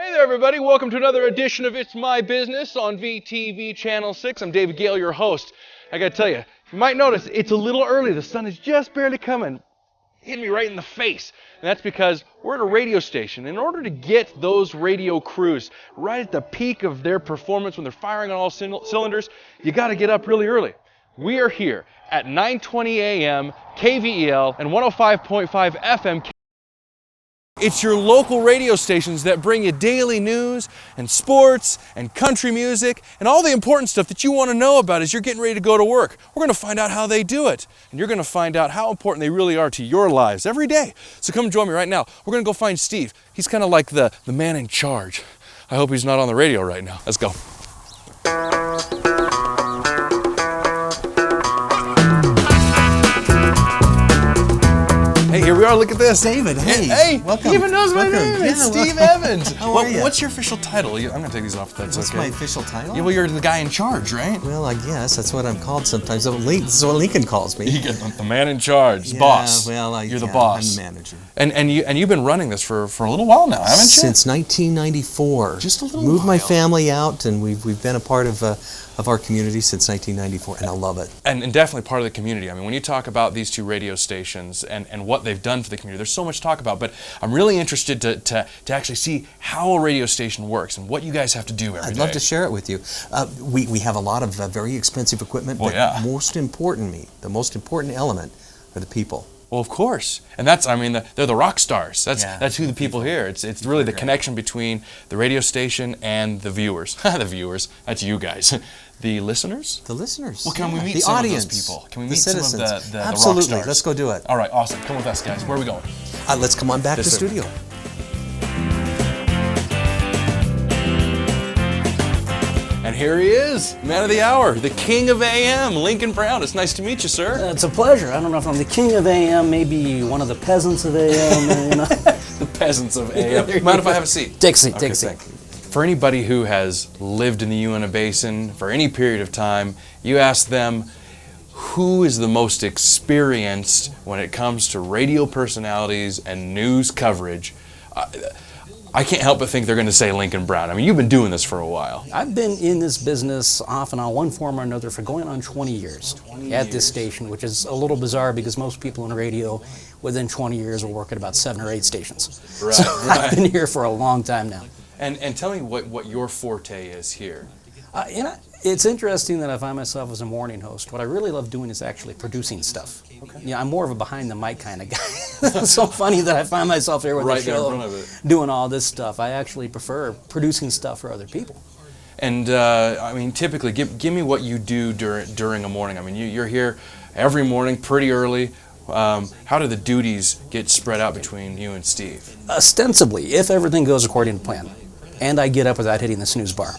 Hey there, everybody. Welcome to another edition of It's My Business on VTV Channel 6. I'm David Gale, your host. I got to tell you, you might notice it's a little early. The sun is just barely coming, hitting me right in the face. And that's because we're at a radio station. In order to get those radio crews right at the peak of their performance when they're firing on all cylinders, you got to get up really early. We are here at 9:20 a.m. KVEL and 105.5 FM. It's your local radio stations that bring you daily news and sports and country music and all the important stuff that you want to know about as you're getting ready to go to work. We're going to find out how they do it, and you're going to find out how important they really are to your lives every day. So come join me right now. We're going to go find Steve. He's kind of like the man in charge. I hope he's not on the radio right now. Let's go. Hey, here we are. Look at this. David, hey. Hey, welcome. He even knows my name. It's Steve Evans. How are you? What's your official title? I'm going to take these off if that's What's okay. my official title? Yeah, well, you're the guy in charge, right? Well, I guess that's what I'm called sometimes. This is what Lincoln calls me. The man in charge, boss. Well, you're the boss. I'm the manager. And you've been running this for a little while now, haven't you? Since 1994. Just a little Moved while. my family out, and we've been a part of our community since 1994, and I love it. And definitely part of the community. I mean, when you talk about these two radio stations and what they've done for the community, there's so much to talk about, but I'm really interested to actually see how a radio station works and what you guys have to do every day. I'd love to share it with you. We have a lot of very expensive equipment, but yeah. the most important element are the people. Well, of course, and they're the rock stars. That's who the people hear. It's really the connection between the radio station and the viewers. The viewers, that's you guys. The listeners? The listeners. Well, can we meet the some audience, of those people? Can we the meet citizens. some of the rock Absolutely. stars? Let's go do it. All right, awesome. Come with us, guys. Where are we going? Let's come on back to the sir. studio. And here he is, man of the hour, the king of AM, Lincoln Brown. It's nice to meet you, sir. It's a pleasure. I don't know if I'm the king of AM, maybe one of the peasants of AM. The peasants of AM. Mind if I have a seat? Take a seat, Okay, take a seat. thank you. For anybody who has lived in the Uinta Basin for any period of time, you ask them, who is the most experienced when it comes to radio personalities and news coverage? I can't help but think they're going to say Lincoln Brown. I mean, you've been doing this for a while. I've been in this business off and on one form or another for going on 20 years at this station, which is a little bizarre because most people in radio within 20 years will work at about 7 or 8 stations. Right, so right. I've been here for a long time now. And tell me what your forte is here. It's interesting that I find myself as a morning host. What I really love doing is actually producing stuff. Okay. Yeah, I'm more of a behind the mic kind of guy. It's so funny that I find myself here with Right the there in show front of it. doing all this stuff. I actually prefer producing stuff for other people. And typically, give me what you do during a morning. I mean, you're here every morning pretty early. How do the duties get spread out between you and Steve? Ostensibly, if everything goes according to plan. And I get up without hitting the snooze bar.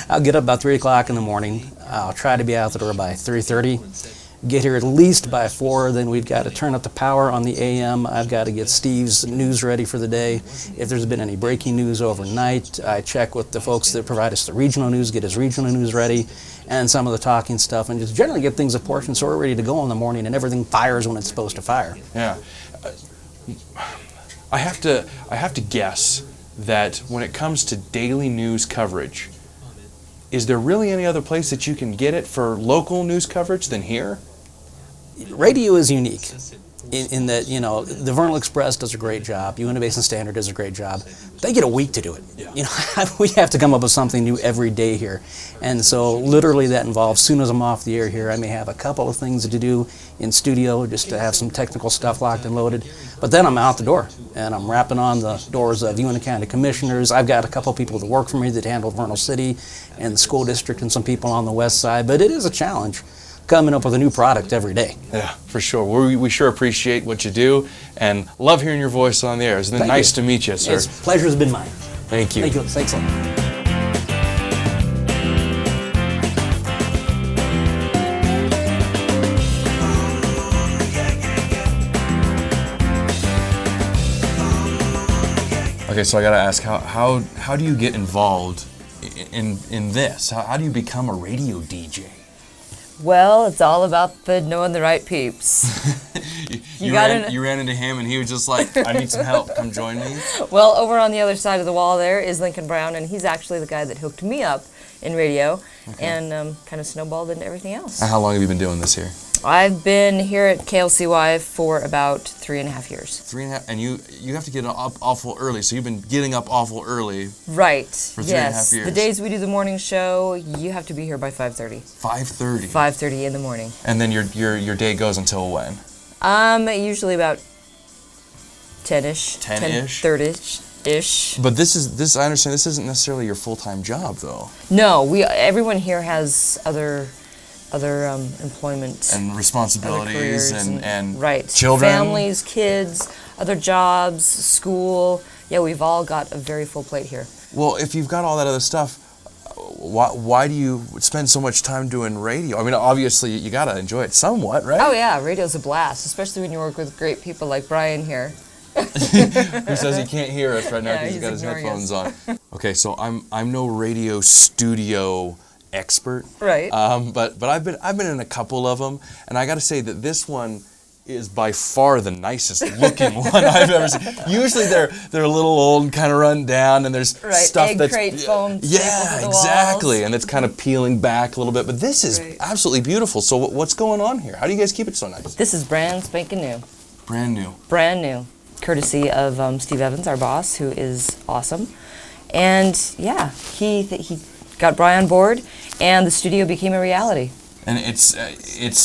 I'll get up about 3 o'clock in the morning. I'll try to be out the door by 3:30. Get here at least by 4. Then we've got to turn up the power on the AM. I've got to get Steve's news ready for the day. If there's been any breaking news overnight, I check with the folks that provide us the regional news, get his regional news ready, and some of the talking stuff, and just generally get things apportioned so we're ready to go in the morning and everything fires when it's supposed to fire. Yeah. I have to guess that when it comes to daily news coverage, is there really any other place that you can get it for local news coverage than here? Radio is unique in that, the Vernal Express does a great job, Uinta Basin Standard does a great job. They get a week to do it. Yeah. We have to come up with something new every day here. And so literally that involves, as soon as I'm off the air here, I may have a couple of things to do in studio just to have some technical stuff locked and loaded. But then I'm out the door and I'm rapping on the doors of Uinta County Commissioners. I've got a couple of people that work for me that handle Vernal City and the school district and some people on the west side. But it is a challenge coming up with a new product every day. Yeah, for sure. We sure appreciate what you do and love hearing your voice on the air. It's been nice to meet you, sir. It's pleasure's been mine. Thank you. Thank you. Thanks a lot. Okay, so I gotta ask, how do you get involved in this? How do you become a radio DJ? Well, it's all about knowing the right peeps. You ran into him, and he was just like, "I need some help. Come join me." Well, over on the other side of the wall there is Lincoln Brown, and he's actually the guy that hooked me up in radio, and kind of snowballed into everything else. How long have you been doing this here? I've been here at KLCY for about 3.5 years. 3.5, and you have to get up awful early. So you've been getting up awful early. Right. For 3.5 years. The days we do the morning show, you have to be here by 5:30. 5:30. 5:30 in the morning. And then your day goes until when? Usually about 10-ish. 10-ish? 10:30-ish. But this I understand this isn't necessarily your full-time job though. No, everyone here has other employment and responsibilities and right. Children, families, kids, other jobs, school. Yeah, we've all got a very full plate here. Well, if you've got all that other stuff, why do you spend so much time doing radio? I mean, obviously you got to enjoy it somewhat, right? Oh yeah, radio's a blast, especially when you work with great people like Brian here. Who says he can't hear us right now because he's got his headphones on. Okay, so I'm no radio studio expert, right? But I've been in a couple of them, and I got to say that this one is by far the nicest looking one I've ever seen. Usually they're a little old and kind of run down, and there's stuff egg that's crate foam. Yeah, exactly, and it's kind of peeling back a little bit. But this is absolutely beautiful. So what's going on here? How do you guys keep it so nice? This is brand spanking new. Brand new. Brand new, courtesy of Steve Evans, our boss, who is awesome. And yeah, he got Brian on board, and the studio became a reality. And it's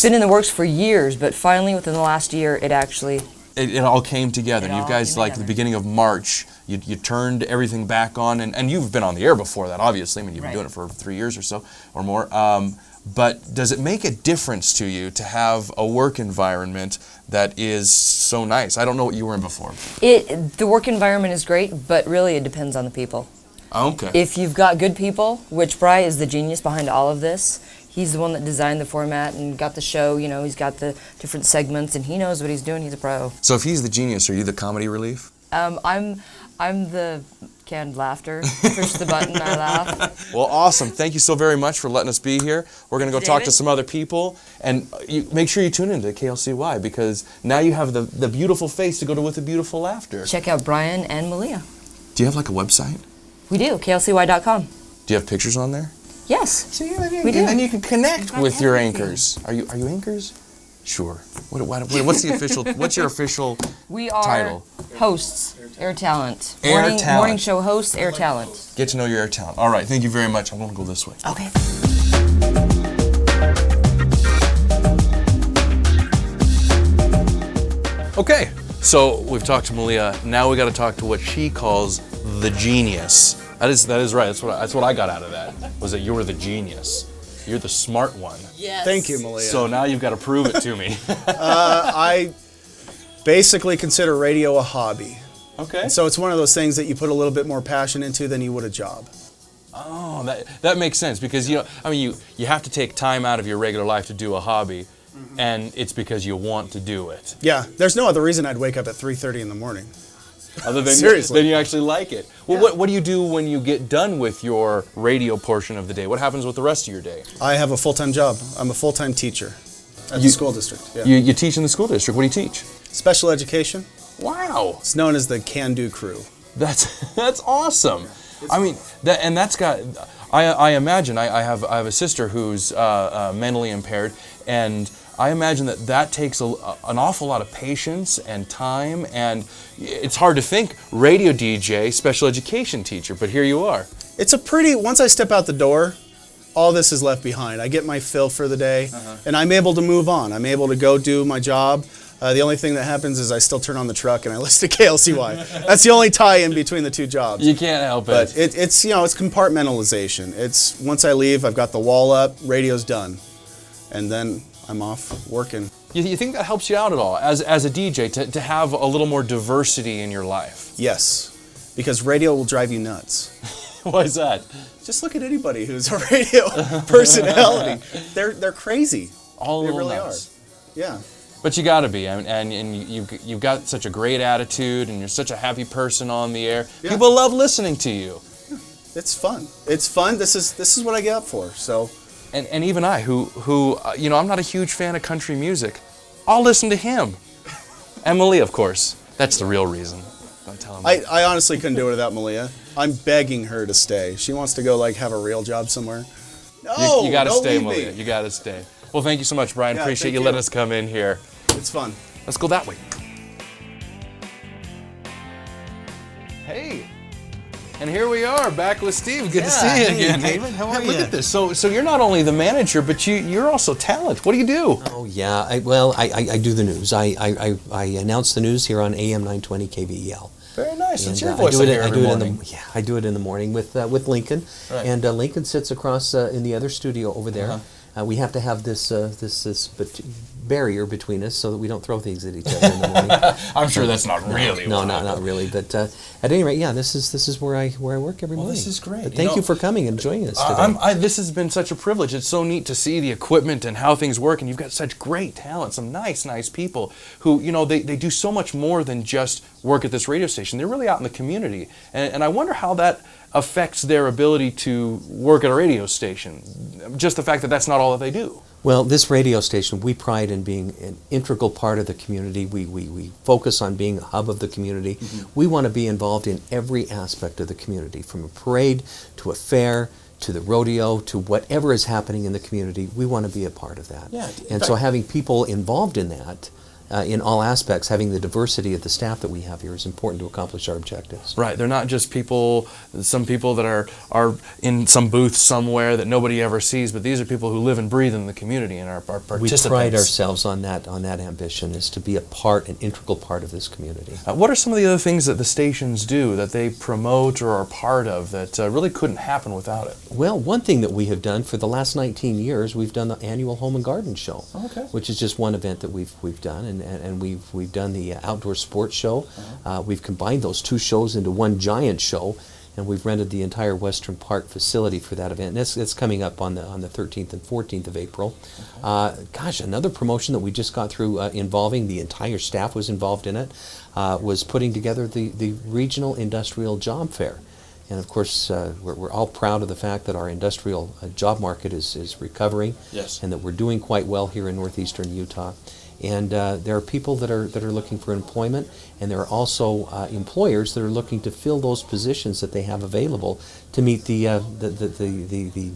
been in the works for years, but finally within the last year, it all came together. And you guys, like the beginning of March, you turned everything back on, and you've been on the air before that, obviously. I mean, you've been doing it for 3 years or so, or more. But does it make a difference to you to have a work environment that is so nice? I don't know what you were in before. The work environment is great, but really it depends on the people. Okay. If you've got good people, which Bry is the genius behind all of this, he's the one that designed the format and got the show, he's got the different segments, and he knows what he's doing. He's a pro. So if he's the genius, are you the comedy relief? I'm the canned laughter. Push the button, I laugh. Well, awesome. Thank you so very much for letting us be here. We're going to go talk to some other people, and make sure you tune into KLCY, because now you have the beautiful face to go with the beautiful laughter. Check out Brian and Malia. Do you have like a website? We do, klcy.com. Do you have pictures on there? Yes, we do. And then you can connect with your anchors. Are you anchors? Sure. What's the official? What's your official We are title? Hosts, Air Talent. Air Talent. Morning show hosts, Air Talent. Get to know your Air Talent. All right. Thank you very much. I'm going to go this way. Okay. Okay. So we've talked to Malia. Now we got to talk to what she calls the genius. That is right. That's what I got out of that. Was that you were the genius. You're the smart one. Yes. Thank you, Malia. So now you've got to prove it to me. I basically consider radio a hobby. Okay. So it's one of those things that you put a little bit more passion into than you would a job. Oh, that makes sense, because you have to take time out of your regular life to do a hobby, and it's because you want to do it. Yeah, there's no other reason I'd wake up at 3:30 in the morning. Other than Seriously. then you actually like it. Well, what do you do when you get done with your radio portion of the day? What happens with the rest of your day? I have a full-time job. I'm a full-time teacher at the school district. Yeah. You teach in the school district. What do you teach? Special education. Wow. It's known as the Can-Do crew. That's awesome. I mean, that's got. I imagine I have a sister who's mentally impaired, and I imagine that takes an awful lot of patience and time, and it's hard to think radio DJ, special education teacher, but here you are. It's once I step out the door, all this is left behind. I get my fill for the day, and I'm able to move on. I'm able to go do my job. The only thing that happens is I still turn on the truck and I listen to KLCY. That's the only tie-in between the two jobs. You can't help it. But it's compartmentalization. It's once I leave, I've got the wall up, radio's done, and then I'm off working. You think that helps you out at all as a DJ to have a little more diversity in your life? Yes, because radio will drive you nuts. Why is that? Just look at anybody who's a radio personality. They're crazy. All they really nuts. are. Yeah. But you got to be, and you've got such a great attitude, and you're such a happy person on the air. Yeah. People love listening to you. It's fun. It's fun. This is what I get up for. So. And even I, who I'm not a huge fan of country music, I'll listen to him. Emily, of course. That's the real reason. Don't tell him. I honestly couldn't do it without Malia. I'm begging her to stay. She wants to go like have a real job somewhere. No, you got to don't stay, leave me. Malia. You got to stay. Well, thank you so much, Brian. Yeah, Appreciate thank you you. letting us come in here. It's fun. Let's go that way. Hey. And here we are, back with Steve. Good to see you again. David, how are Look you? at this. So you're not only the manager, but you're also talent. What do you do? Oh yeah, I do the news. I announce the news here on AM 920 KVEL. Very nice. It's And, your voice I hear every morning. I do it in the morning with Lincoln, Right. and Lincoln sits across in the other studio over there. We have to have this barrier between us so that we don't throw things at each other in the morning. I'm sure that's not really. No, not really. But at any rate, yeah, this is where I work every morning. This is great. But thank you for coming and joining us today. This has been such a privilege. It's so neat to see the equipment and how things work, and you've got such great talent, some nice people who, they do so much more than just work at this radio station. They're really out in the community, and I wonder how that affects their ability to work at a radio station. Just the fact that that's not all that they do. Well, this radio station, we pride in being an integral part of the community. We focus on being a hub of the community. We want to be involved in every aspect of the community, from a parade to a fair to the rodeo to whatever is happening in the community. We want to be a part of that. Yeah, and so having people involved in that, in all aspects, having the diversity of the staff that we have here is important to accomplish our objectives. Right, they're not just some people that are in some booth somewhere that nobody ever sees, but these are people who live and breathe in the community and are participants. We pride ourselves on that ambition, is to be an integral part of this community. What are some of the other things that the stations do that they promote or are part of that really couldn't happen without it? Well, one thing that we have done for the last 19 years, we've done the annual Home and Garden Show, Okay. which is just one event that we've done, and we've done the outdoor sports show. We've combined those two shows into one giant show, and we've rented the entire Western Park facility for that event. And it's coming up on the 13th and 14th of April. Another promotion that we just got through involving the entire staff was involved in it, was putting together the Regional Industrial Job Fair. And of course, we're all proud of the fact that our industrial job market is recovering, Yes. and that we're doing quite well here in northeastern Utah. And there are people that are looking for employment, and there are also employers that are looking to fill those positions that they have available to meet the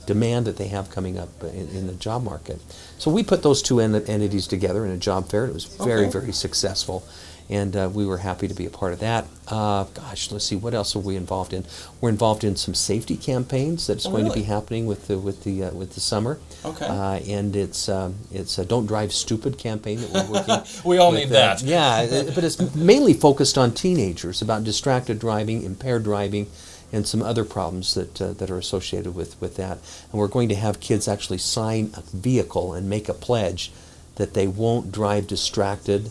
demand that they have coming up in the job market. So we put those two entities together in a job fair. It was very, very successful. And we were happy to be a part of that. Let's see, what else are we involved in? We're involved in some safety campaigns that's going to be happening with the summer. Okay. And it's a Don't Drive Stupid campaign that we're working. We all need that. But it's mainly focused on teenagers, about distracted driving, impaired driving, and some other problems that are associated with that. And we're going to have kids actually sign a vehicle and make a pledge that they won't drive distracted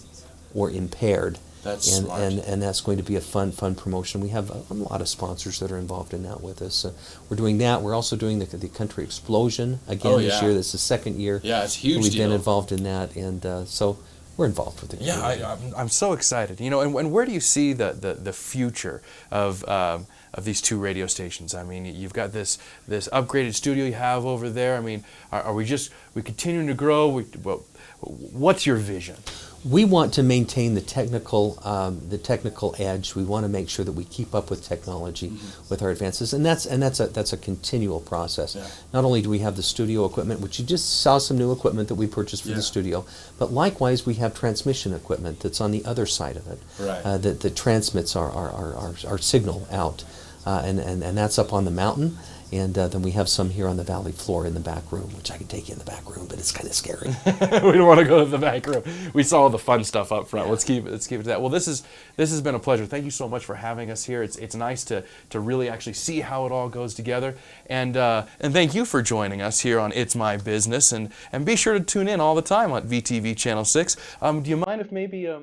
or impaired. That's smart. And that's going to be a fun promotion. We have a lot of sponsors that are involved in that with us. We're doing that. We're also doing the Country Explosion again this year. That's the second year. Yeah, it's a huge We've deal. been involved in that, and so we're involved with it. Yeah, I'm so excited. And where do you see the future of these two radio stations? I mean, you've got this upgraded studio you have over there. I mean, are we continuing to grow? What's your vision? We want to maintain the technical edge. We want to make sure that we keep up with technology, with our advances, and that's a continual process. Yeah. Not only do we have the studio equipment, which you just saw some new equipment that we purchased for the studio, but likewise we have transmission equipment that's on the other side of it, Right. that transmits our signal out, and that's up on the mountain. And then we have some here on the valley floor in the back room, which I can take you in the back room, but it's kind of scary. We don't want to go to the back room. We saw all the fun stuff up front. Yeah. Let's keep it to that. Well, this has been a pleasure. Thank you so much for having us here. It's nice to really actually see how it all goes together. And thank you for joining us here on It's My Business. And be sure to tune in all the time on VTV Channel 6. Do you mind if maybe I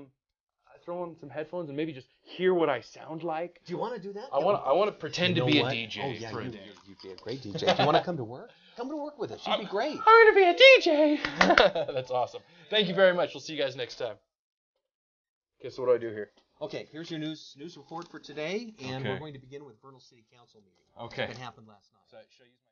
throw on some headphones and maybe just hear what I sound like? Do you want to do that? I want to pretend to be a what? DJ for a day. You'd be a great DJ. Do you want to come to work? Come to work with us. You'd be great. I'm going to be a DJ. That's awesome. Thank you very much. We'll see you guys next time. Okay, so what do I do here? Okay, here's your news report for today, and Okay. we're going to begin with Vernal City Council meeting. Okay. That happened last night. So, should I use my